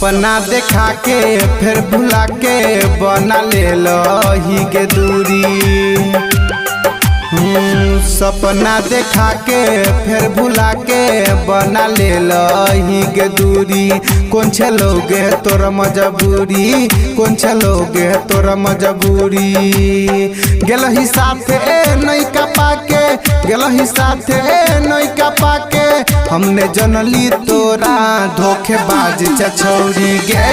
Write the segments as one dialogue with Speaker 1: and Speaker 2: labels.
Speaker 1: सपना देखा के फिर भुला के बना ले लही के दूरी। सपना देखा के फिर भुला के बना ले लही के दूरी। कौन छलोगे तोरा मजबूरी, कौन छलोगे तोरा मजबूरी। गेलही साथे नहीं का पाके, गेलही साथे नहीं का पाके, हमने जनली तोरा धोखेबाज छछौरी गे,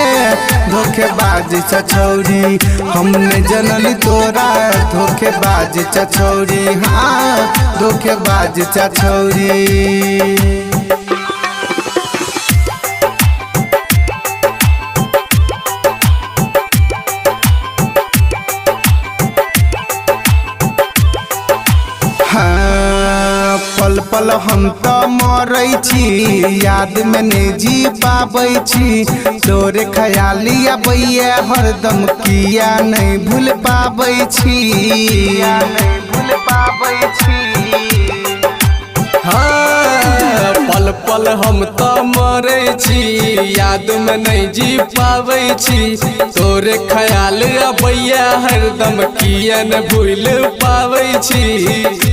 Speaker 1: धोखेबाज छछौरी। हमने जनली तोरा धोखेबाज छछौरी, हाँ धोखेबाज छछौरी। पल पल हम तो मरै छी, याद में नहीं जी पाबै छी। तोरे ख्याली आबैया हरदम, किया नहीं भूल पाबै छी, किया नहीं भूल पाबै छी।
Speaker 2: हाँ पल पल हम तो मरै छी, याद में नहीं जी पाबै छी। तोरे ख्याल आबैया हरदम, किया न भूल पाबै छी।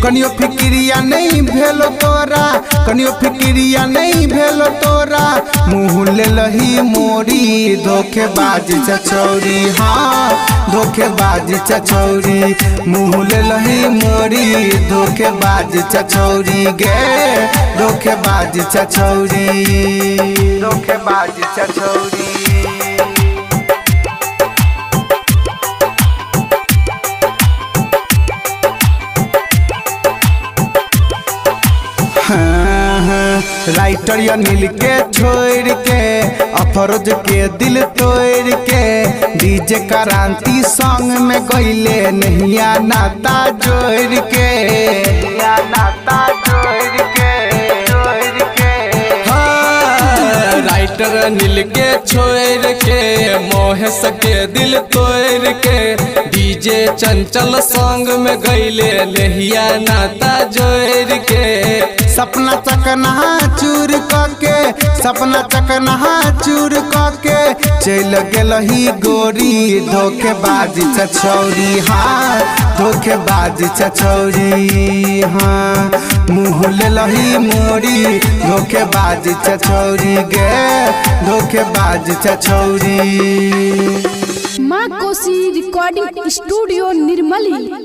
Speaker 1: कनियो फिक्रिया नहीं भेलो तोरा, कनियो फिक्रिया नहीं भेलो तोरा। मुँह ले लही मोरी धोखेबाज छछौरी, हाँ धोखेबाज छछौरी। मुँह ले लही मोरी धोखेबाज छछौरी गे, धोखेबाज छछौरी, धोखेबाज छछौरी। राइटर अनिल के छोड़ के, अफरोज के दिल तोड़ के, डीजे क्रांति सॉन्ग में गईले नहिया नाता जोड़ के, नाता जोड़ के, जोड़ के।
Speaker 2: हाँ राइटर अनिल के छोड़ के, मोहेश के दिल तोड़ के, डीजे चंचल सॉन्ग में गईले नहिया नाता जोड़ के।
Speaker 1: सपना चकना चूर के, सपना चकना चूर के, चल गेलही गोरी धोखेबाज छछौरी, हाँ धोखेबाज छछौरी। हाँ मुँह ले लही मोरी धोखेबाज छछौरी गे, धोखेबाज छछौरी।
Speaker 3: माँ कोसी रिकॉर्डिंग स्टूडियो निर्मली।